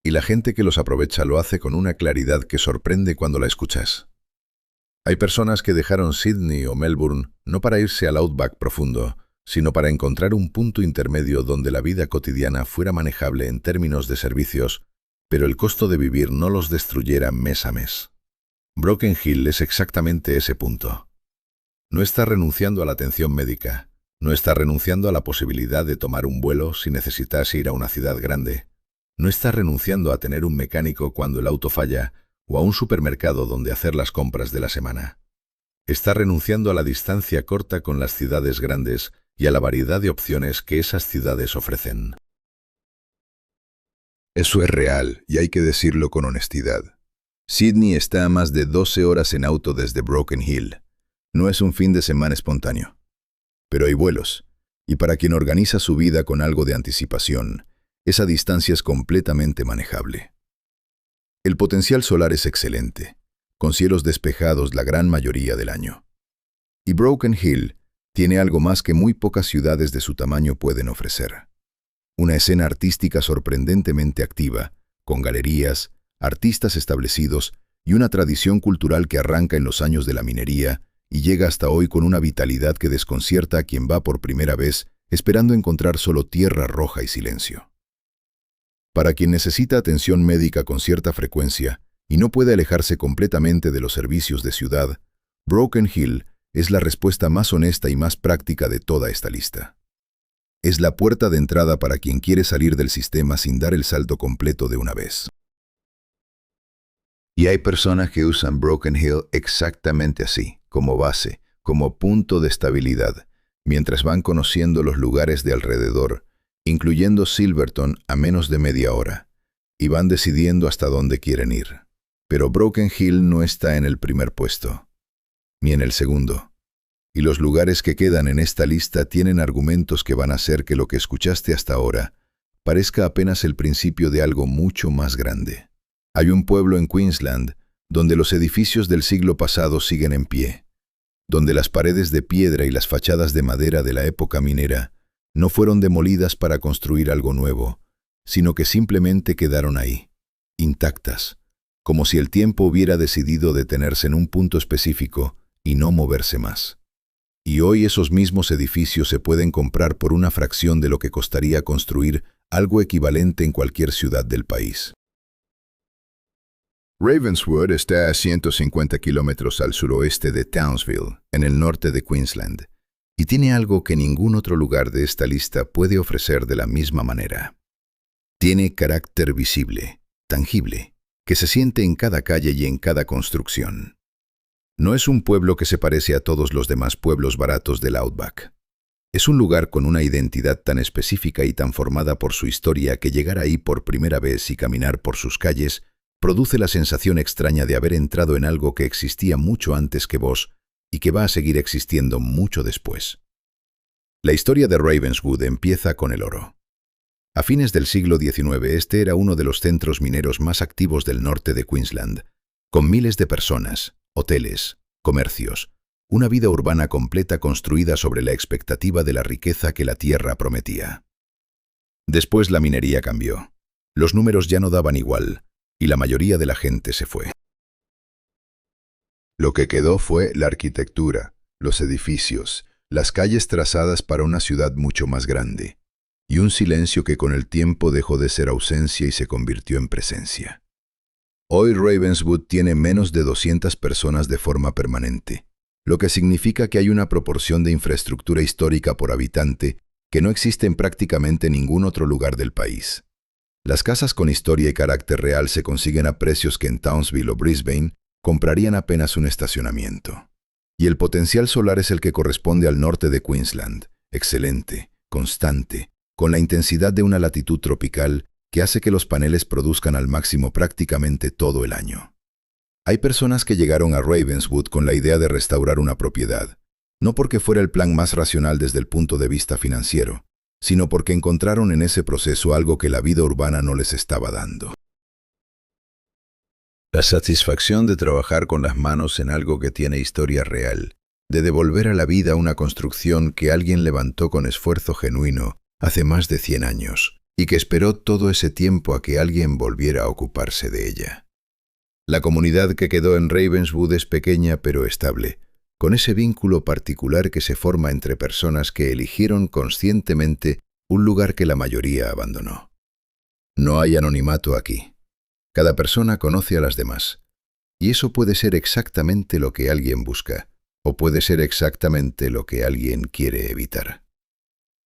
y la gente que los aprovecha lo hace con una claridad que sorprende cuando la escuchas. Hay personas que dejaron Sydney o Melbourne no para irse al outback profundo, sino para encontrar un punto intermedio donde la vida cotidiana fuera manejable en términos de servicios, pero el costo de vivir no los destruyera mes a mes. Broken Hill es exactamente ese punto. No está renunciando a la atención médica, no está renunciando a la posibilidad de tomar un vuelo si necesitas ir a una ciudad grande, no está renunciando a tener un mecánico cuando el auto falla o a un supermercado donde hacer las compras de la semana. Está renunciando a la distancia corta con las ciudades grandes y a la variedad de opciones que esas ciudades ofrecen. Eso es real y hay que decirlo con honestidad. Sydney está a más de 12 horas en auto desde Broken Hill. No es un fin de semana espontáneo. Pero hay vuelos, y para quien organiza su vida con algo de anticipación, esa distancia es completamente manejable. El potencial solar es excelente, con cielos despejados la gran mayoría del año. Y Broken Hill tiene algo más que muy pocas ciudades de su tamaño pueden ofrecer. Una escena artística sorprendentemente activa, con galerías, artistas establecidos y una tradición cultural que arranca en los años de la minería y llega hasta hoy con una vitalidad que desconcierta a quien va por primera vez esperando encontrar solo tierra roja y silencio. Para quien necesita atención médica con cierta frecuencia y no puede alejarse completamente de los servicios de ciudad, Broken Hill es la respuesta más honesta y más práctica de toda esta lista. Es la puerta de entrada para quien quiere salir del sistema sin dar el salto completo de una vez. Y hay personas que usan Broken Hill exactamente así, como base, como punto de estabilidad, mientras van conociendo los lugares de alrededor, incluyendo Silverton a menos de media hora, y van decidiendo hasta dónde quieren ir. Pero Broken Hill no está en el primer puesto, ni en el segundo. Y los lugares que quedan en esta lista tienen argumentos que van a hacer que lo que escuchaste hasta ahora parezca apenas el principio de algo mucho más grande. Hay un pueblo en Queensland donde los edificios del siglo pasado siguen en pie, donde las paredes de piedra y las fachadas de madera de la época minera no fueron demolidas para construir algo nuevo, sino que simplemente quedaron ahí, intactas, como si el tiempo hubiera decidido detenerse en un punto específico y no moverse más. Y hoy esos mismos edificios se pueden comprar por una fracción de lo que costaría construir algo equivalente en cualquier ciudad del país. Ravenswood está a 150 kilómetros al suroeste de Townsville, en el norte de Queensland, y tiene algo que ningún otro lugar de esta lista puede ofrecer de la misma manera. Tiene carácter visible, tangible, que se siente en cada calle y en cada construcción. No es un pueblo que se parece a todos los demás pueblos baratos del Outback. Es un lugar con una identidad tan específica y tan formada por su historia que llegar ahí por primera vez y caminar por sus calles produce la sensación extraña de haber entrado en algo que existía mucho antes que vos y que va a seguir existiendo mucho después. La historia de Ravenswood empieza con el oro. A fines del siglo XIX, este era uno de los centros mineros más activos del norte de Queensland, con miles de personas, hoteles, comercios, una vida urbana completa construida sobre la expectativa de la riqueza que la tierra prometía. Después la minería cambió. Los números ya no daban igual, y la mayoría de la gente se fue. Lo que quedó fue la arquitectura, los edificios, las calles trazadas para una ciudad mucho más grande, y un silencio que con el tiempo dejó de ser ausencia y se convirtió en presencia. Hoy Ravenswood tiene menos de 200 personas de forma permanente, lo que significa que hay una proporción de infraestructura histórica por habitante que no existe en prácticamente ningún otro lugar del país. Las casas con historia y carácter real se consiguen a precios que en Townsville o Brisbane comprarían apenas un estacionamiento. Y el potencial solar es el que corresponde al norte de Queensland, excelente, constante, con la intensidad de una latitud tropical que hace que los paneles produzcan al máximo prácticamente todo el año. Hay personas que llegaron a Ravenswood con la idea de restaurar una propiedad, no porque fuera el plan más racional desde el punto de vista financiero, sino porque encontraron en ese proceso algo que la vida urbana no les estaba dando. La satisfacción de trabajar con las manos en algo que tiene historia real, de devolver a la vida una construcción que alguien levantó con esfuerzo genuino hace más de 100 años, y que esperó todo ese tiempo a que alguien volviera a ocuparse de ella. La comunidad que quedó en Ravenswood es pequeña pero estable, con ese vínculo particular que se forma entre personas que eligieron conscientemente un lugar que la mayoría abandonó. No hay anonimato aquí. Cada persona conoce a las demás, y eso puede ser exactamente lo que alguien busca, o puede ser exactamente lo que alguien quiere evitar.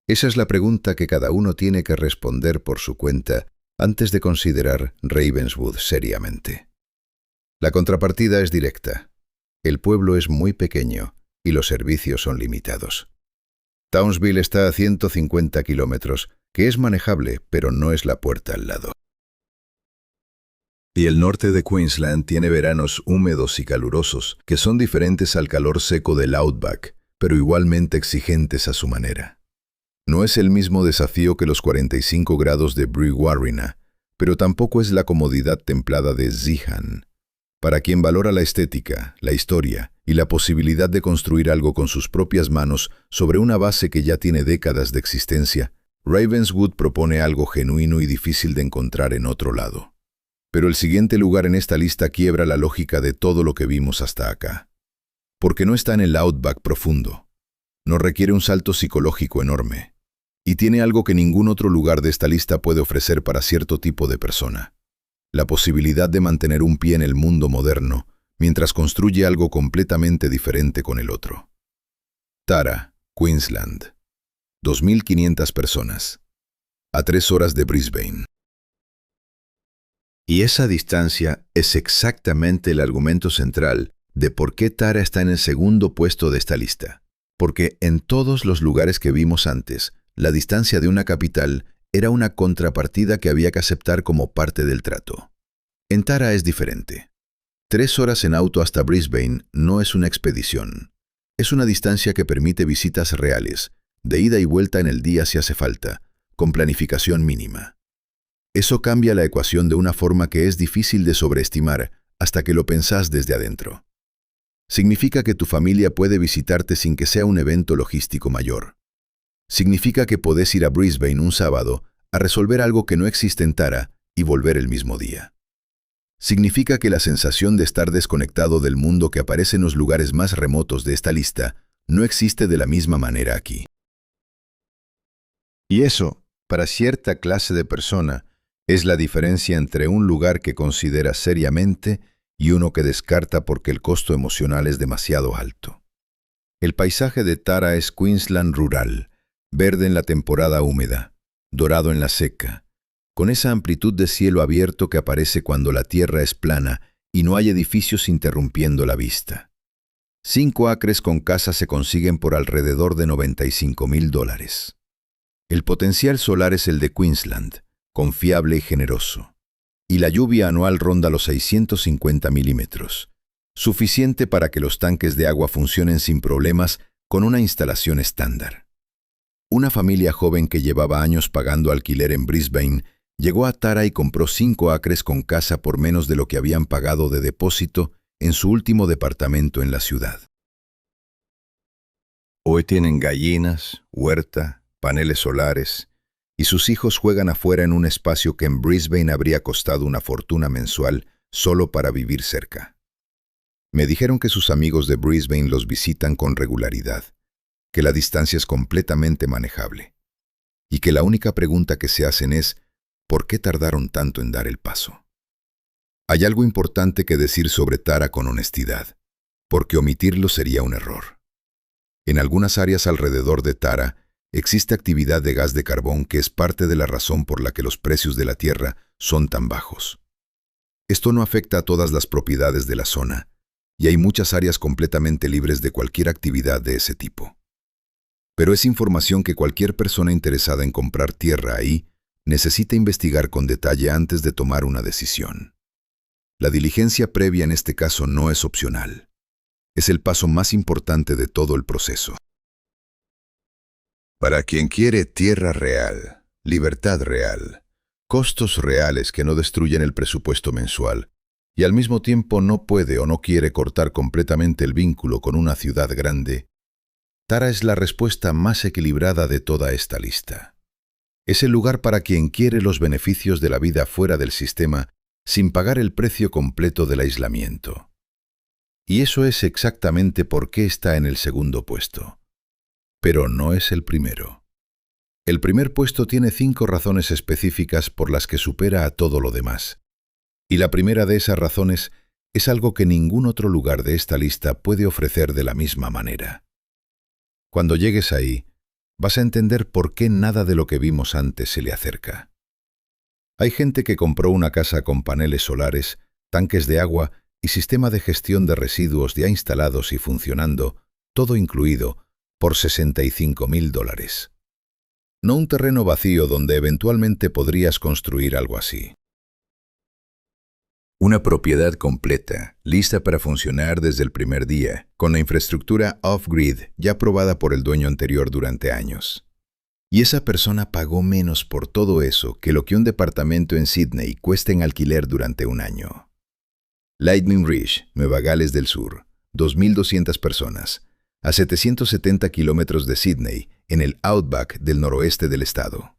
Esa es la pregunta que cada uno tiene que responder por su cuenta antes de considerar Ravenswood seriamente. La contrapartida es directa. El pueblo es muy pequeño y los servicios son limitados. Townsville está a 150 kilómetros, que es manejable, pero no es la puerta al lado. Y el norte de Queensland tiene veranos húmedos y calurosos, que son diferentes al calor seco del Outback, pero igualmente exigentes a su manera. No es el mismo desafío que los 45 grados de Brewarrina, pero tampoco es la comodidad templada de Zeehan. Para quien valora la estética, la historia y la posibilidad de construir algo con sus propias manos sobre una base que ya tiene décadas de existencia, Ravenswood propone algo genuino y difícil de encontrar en otro lado. Pero el siguiente lugar en esta lista quiebra la lógica de todo lo que vimos hasta acá. Porque no está en el Outback profundo. No requiere un salto psicológico enorme. Y tiene algo que ningún otro lugar de esta lista puede ofrecer para cierto tipo de persona. La posibilidad de mantener un pie en el mundo moderno, mientras construye algo completamente diferente con el otro. Tara, Queensland. 2.500 personas. A 3 horas de Brisbane. Y esa distancia es exactamente el argumento central de por qué Tara está en el segundo puesto de esta lista. Porque en todos los lugares que vimos antes, la distancia de una capital era una contrapartida que había que aceptar como parte del trato. En Tara es diferente. 3 horas en auto hasta Brisbane no es una expedición. Es una distancia que permite visitas reales, de ida y vuelta en el día si hace falta, con planificación mínima. Eso cambia la ecuación de una forma que es difícil de sobreestimar hasta que lo pensás desde adentro. Significa que tu familia puede visitarte sin que sea un evento logístico mayor. Significa que podés ir a Brisbane un sábado a resolver algo que no existe en Tara y volver el mismo día. Significa que la sensación de estar desconectado del mundo que aparece en los lugares más remotos de esta lista no existe de la misma manera aquí. Y eso, para cierta clase de persona, es la diferencia entre un lugar que considera seriamente y uno que descarta porque el costo emocional es demasiado alto. El paisaje de Tara es Queensland rural, verde en la temporada húmeda, dorado en la seca, con esa amplitud de cielo abierto que aparece cuando la tierra es plana y no hay edificios interrumpiendo la vista. 5 acres con casa se consiguen por alrededor de $95,000. El potencial solar es el de Queensland, confiable y generoso. Y la lluvia anual ronda los 650 milímetros, suficiente para que los tanques de agua funcionen sin problemas con una instalación estándar. Una familia joven que llevaba años pagando alquiler en Brisbane llegó a Tara y compró 5 acres con casa por menos de lo que habían pagado de depósito en su último departamento en la ciudad. Hoy tienen gallinas, huerta, paneles solares, y sus hijos juegan afuera en un espacio que en Brisbane habría costado una fortuna mensual solo para vivir cerca. Me dijeron que sus amigos de Brisbane los visitan con regularidad, que la distancia es completamente manejable, y que la única pregunta que se hacen es ¿por qué tardaron tanto en dar el paso? Hay algo importante que decir sobre Tara con honestidad, porque omitirlo sería un error. En algunas áreas alrededor de Tara existe actividad de gas de carbón que es parte de la razón por la que los precios de la tierra son tan bajos. Esto no afecta a todas las propiedades de la zona, y hay muchas áreas completamente libres de cualquier actividad de ese tipo. Pero es información que cualquier persona interesada en comprar tierra ahí necesita investigar con detalle antes de tomar una decisión. La diligencia previa en este caso no es opcional. Es el paso más importante de todo el proceso. Para quien quiere tierra real, libertad real, costos reales que no destruyen el presupuesto mensual, y al mismo tiempo no puede o no quiere cortar completamente el vínculo con una ciudad grande, Tara es la respuesta más equilibrada de toda esta lista. Es el lugar para quien quiere los beneficios de la vida fuera del sistema sin pagar el precio completo del aislamiento. Y eso es exactamente por qué está en el segundo puesto. Pero no es el primero. El primer puesto tiene 5 razones específicas por las que supera a todo lo demás. Y la primera de esas razones es algo que ningún otro lugar de esta lista puede ofrecer de la misma manera. Cuando llegues ahí, vas a entender por qué nada de lo que vimos antes se le acerca. Hay gente que compró una casa con paneles solares, tanques de agua y sistema de gestión de residuos ya instalados y funcionando, todo incluido, por $65,000. No un terreno vacío donde eventualmente podrías construir algo así. Una propiedad completa, lista para funcionar desde el primer día, con la infraestructura off-grid ya aprobada por el dueño anterior durante años. Y esa persona pagó menos por todo eso que lo que un departamento en Sydney cuesta en alquiler durante un año. Lightning Ridge, Nueva Gales del Sur, 2.200 personas, a 770 kilómetros de Sydney, en el outback del noroeste del estado.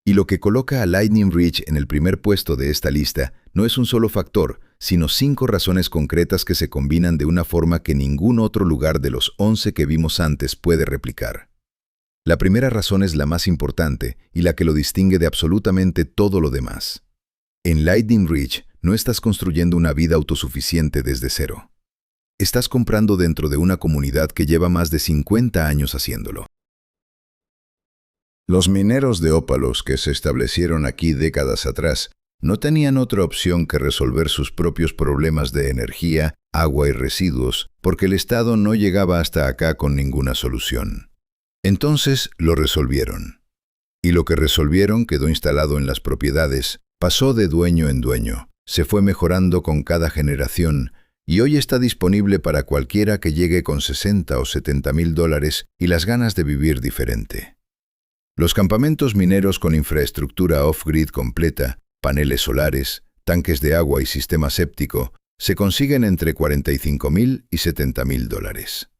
Y lo que coloca a Lightning Ridge en el primer puesto de esta lista no es un solo factor, sino 5 razones concretas que se combinan de una forma que ningún otro lugar de los 11 que vimos antes puede replicar. La primera razón es la más importante y la que lo distingue de absolutamente todo lo demás. En Lightning Ridge no estás construyendo una vida autosuficiente desde cero. Estás comprando dentro de una comunidad que lleva más de 50 años haciéndolo. Los mineros de ópalos que se establecieron aquí décadas atrás no tenían otra opción que resolver sus propios problemas de energía, agua y residuos, porque el Estado no llegaba hasta acá con ninguna solución. Entonces lo resolvieron. Y lo que resolvieron quedó instalado en las propiedades, pasó de dueño en dueño, se fue mejorando con cada generación y hoy está disponible para cualquiera que llegue con $60,000 o $70,000 y las ganas de vivir diferente. Los campamentos mineros con infraestructura off-grid completa, paneles solares, tanques de agua y sistema séptico, se consiguen entre $45,000 y $70,000.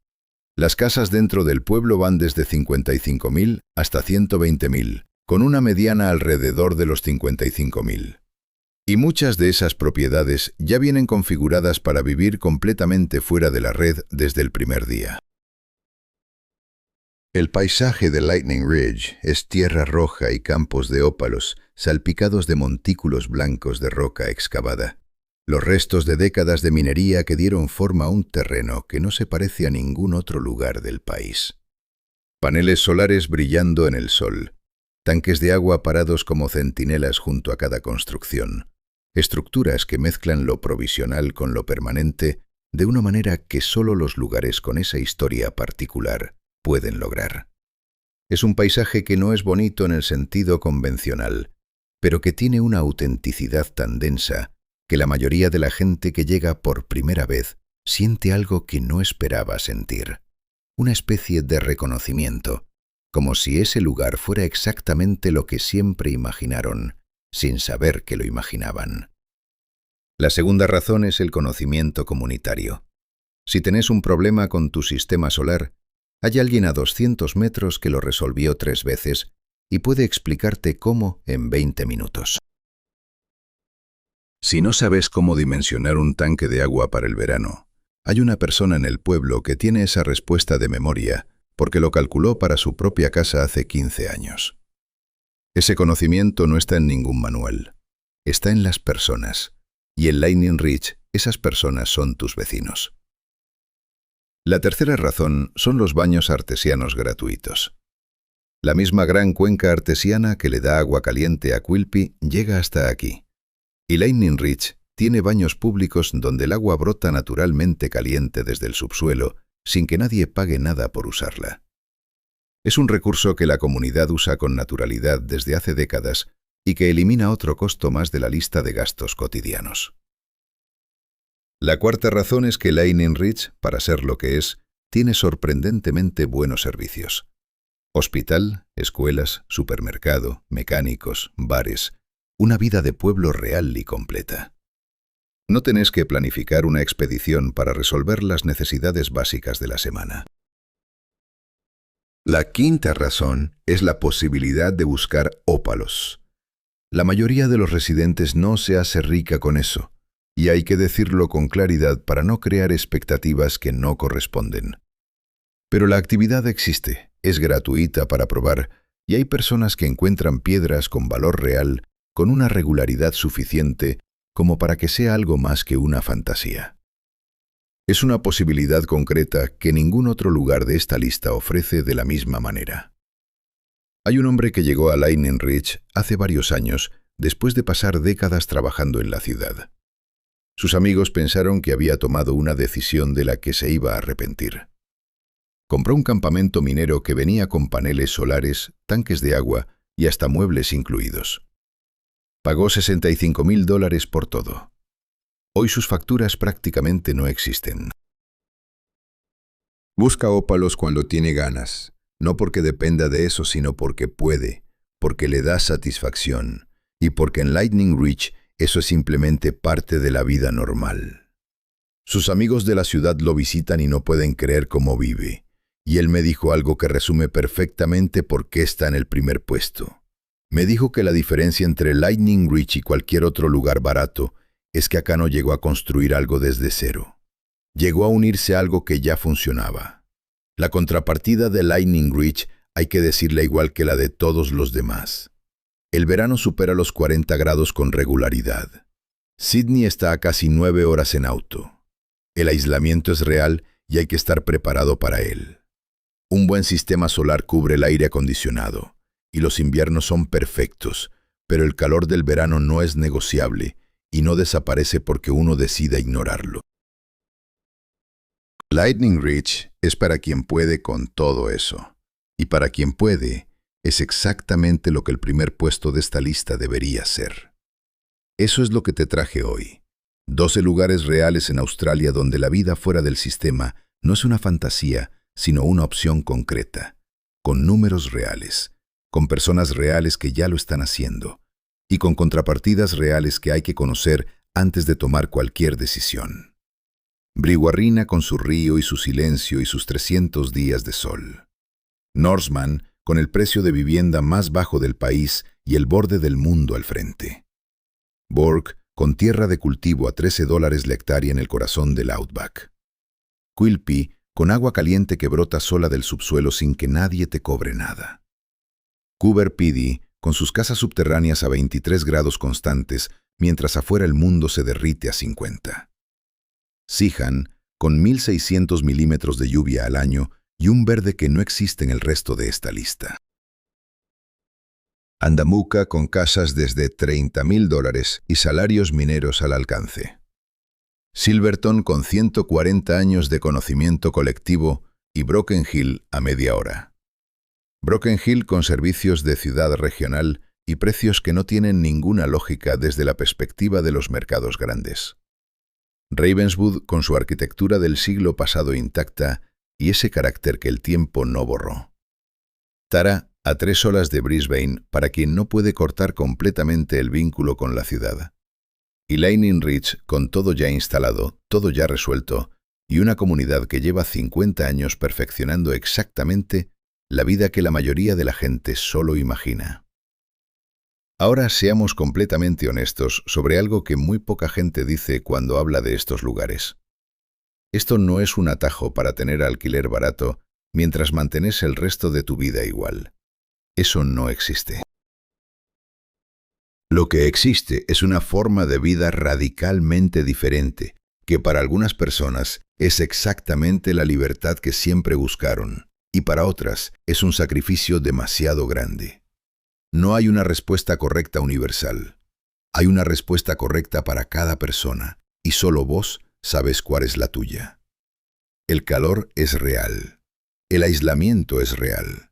Las casas dentro del pueblo van desde $55,000 hasta $120,000, con una mediana alrededor de los $55,000. Y muchas de esas propiedades ya vienen configuradas para vivir completamente fuera de la red desde el primer día. El paisaje de Lightning Ridge es tierra roja y campos de ópalos salpicados de montículos blancos de roca excavada. Los restos de décadas de minería que dieron forma a un terreno que no se parece a ningún otro lugar del país. Paneles solares brillando en el sol, tanques de agua parados como centinelas junto a cada construcción, estructuras que mezclan lo provisional con lo permanente, de una manera que solo los lugares con esa historia particular pueden lograr. Es un paisaje que no es bonito en el sentido convencional, pero que tiene una autenticidad tan densa que la mayoría de la gente que llega por primera vez siente algo que no esperaba sentir, una especie de reconocimiento, como si ese lugar fuera exactamente lo que siempre imaginaron, sin saber que lo imaginaban. La segunda razón es el conocimiento comunitario. Si tenés un problema con tu sistema solar, hay alguien a 200 metros que lo resolvió 3 veces y puede explicarte cómo en 20 minutos. Si no sabes cómo dimensionar un tanque de agua para el verano, hay una persona en el pueblo que tiene esa respuesta de memoria porque lo calculó para su propia casa hace 15 años. Ese conocimiento no está en ningún manual, está en las personas, y en Lightning Ridge esas personas son tus vecinos. La tercera razón son los baños artesianos gratuitos. La misma gran cuenca artesiana que le da agua caliente a Quilpie llega hasta aquí. Y Lightning Ridge tiene baños públicos donde el agua brota naturalmente caliente desde el subsuelo, sin que nadie pague nada por usarla. Es un recurso que la comunidad usa con naturalidad desde hace décadas y que elimina otro costo más de la lista de gastos cotidianos. La cuarta razón es que Lightning Ridge, para ser lo que es, tiene sorprendentemente buenos servicios. Hospital, escuelas, supermercado, mecánicos, bares, una vida de pueblo real y completa. No tenés que planificar una expedición para resolver las necesidades básicas de la semana. La quinta razón es la posibilidad de buscar ópalos. La mayoría de los residentes no se hace rica con eso, y hay que decirlo con claridad para no crear expectativas que no corresponden. Pero la actividad existe, es gratuita para probar, y hay personas que encuentran piedras con valor real con una regularidad suficiente como para que sea algo más que una fantasía. Es una posibilidad concreta que ningún otro lugar de esta lista ofrece de la misma manera. Hay un hombre que llegó a Lightning Ridge hace varios años, después de pasar décadas trabajando en la ciudad. Sus amigos pensaron que había tomado una decisión de la que se iba a arrepentir. Compró un campamento minero que venía con paneles solares, tanques de agua y hasta muebles incluidos. Pagó $65,000 por todo. Hoy sus facturas prácticamente no existen. Busca ópalos cuando tiene ganas, no porque dependa de eso, sino porque puede, porque le da satisfacción y porque en Lightning Ridge eso es simplemente parte de la vida normal. Sus amigos de la ciudad lo visitan y no pueden creer cómo vive, y él me dijo algo que resume perfectamente por qué está en el primer puesto. Me dijo que la diferencia entre Lightning Ridge y cualquier otro lugar barato es que acá no llegó a construir algo desde cero. Llegó a unirse a algo que ya funcionaba. La contrapartida de Lightning Ridge hay que decirla igual que la de todos los demás. El verano supera los 40 grados con regularidad. Sydney está a casi 9 horas en auto. El aislamiento es real y hay que estar preparado para él. Un buen sistema solar cubre el aire acondicionado. Y los inviernos son perfectos, pero el calor del verano no es negociable y no desaparece porque uno decida ignorarlo. Lightning Ridge es para quien puede con todo eso, y para quien puede es exactamente lo que el primer puesto de esta lista debería ser. Eso es lo que te traje hoy. 12 lugares reales en Australia donde la vida fuera del sistema no es una fantasía, sino una opción concreta, con números reales, con personas reales que ya lo están haciendo, y con contrapartidas reales que hay que conocer antes de tomar cualquier decisión. Brewarrina con su río y su silencio y sus 300 días de sol. Norseman con el precio de vivienda más bajo del país y el borde del mundo al frente. Bourke con tierra de cultivo a $13 la hectárea en el corazón del Outback. Quilpie con agua caliente que brota sola del subsuelo sin que nadie te cobre nada. Coober Pedy, con sus casas subterráneas a 23 grados constantes, mientras afuera el mundo se derrite a 50. Sihan, con 1.600 milímetros de lluvia al año y un verde que no existe en el resto de esta lista. Andamuca, con casas desde $30,000 y salarios mineros al alcance. Silverton con 140 años de conocimiento colectivo y Broken Hill a media hora. Broken Hill con servicios de ciudad regional y precios que no tienen ninguna lógica desde la perspectiva de los mercados grandes. Ravenswood con su arquitectura del siglo pasado intacta y ese carácter que el tiempo no borró. Tara a 3 horas de Brisbane para quien no puede cortar completamente el vínculo con la ciudad. Y Lightning Ridge con todo ya instalado, todo ya resuelto, y una comunidad que lleva 50 años perfeccionando exactamente la vida que la mayoría de la gente solo imagina. Ahora seamos completamente honestos sobre algo que muy poca gente dice cuando habla de estos lugares. Esto no es un atajo para tener alquiler barato mientras mantienes el resto de tu vida igual. Eso no existe. Lo que existe es una forma de vida radicalmente diferente, que para algunas personas es exactamente la libertad que siempre buscaron, y para otras es un sacrificio demasiado grande. No hay una respuesta correcta universal. Hay una respuesta correcta para cada persona, y solo vos sabes cuál es la tuya. El calor es real. El aislamiento es real.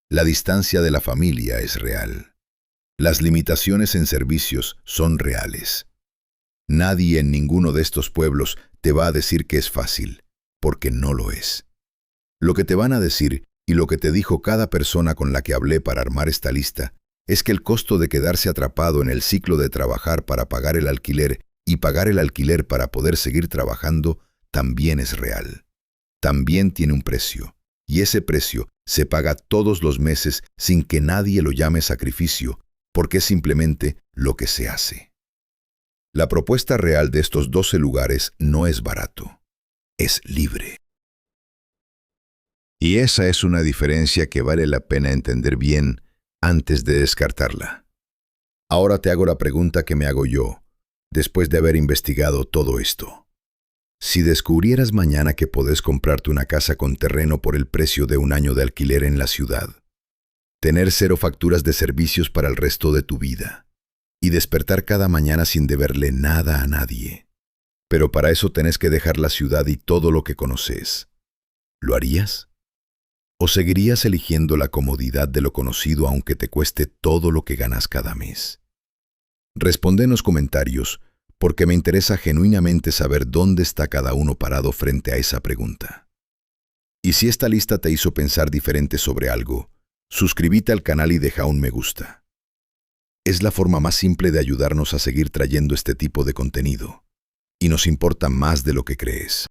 La distancia de la familia es real. Las limitaciones en servicios son reales. Nadie en ninguno de estos pueblos te va a decir que es fácil, porque no lo es. Lo que te van a decir, y lo que te dijo cada persona con la que hablé para armar esta lista, es que el costo de quedarse atrapado en el ciclo de trabajar para pagar el alquiler y pagar el alquiler para poder seguir trabajando también es real. También tiene un precio, y ese precio se paga todos los meses sin que nadie lo llame sacrificio, porque es simplemente lo que se hace. La propuesta real de estos 12 lugares no es barato, es libre. Y esa es una diferencia que vale la pena entender bien antes de descartarla. Ahora te hago la pregunta que me hago yo, después de haber investigado todo esto. Si descubrieras mañana que podés comprarte una casa con terreno por el precio de un año de alquiler en la ciudad, tener 0 facturas de servicios para el resto de tu vida, y despertar cada mañana sin deberle nada a nadie. Pero para eso tenés que dejar la ciudad y todo lo que conoces. ¿Lo harías? ¿O seguirías eligiendo la comodidad de lo conocido aunque te cueste todo lo que ganas cada mes? Responde en los comentarios, porque me interesa genuinamente saber dónde está cada uno parado frente a esa pregunta. Y si esta lista te hizo pensar diferente sobre algo, suscríbete al canal y deja un me gusta. Es la forma más simple de ayudarnos a seguir trayendo este tipo de contenido, y nos importa más de lo que crees.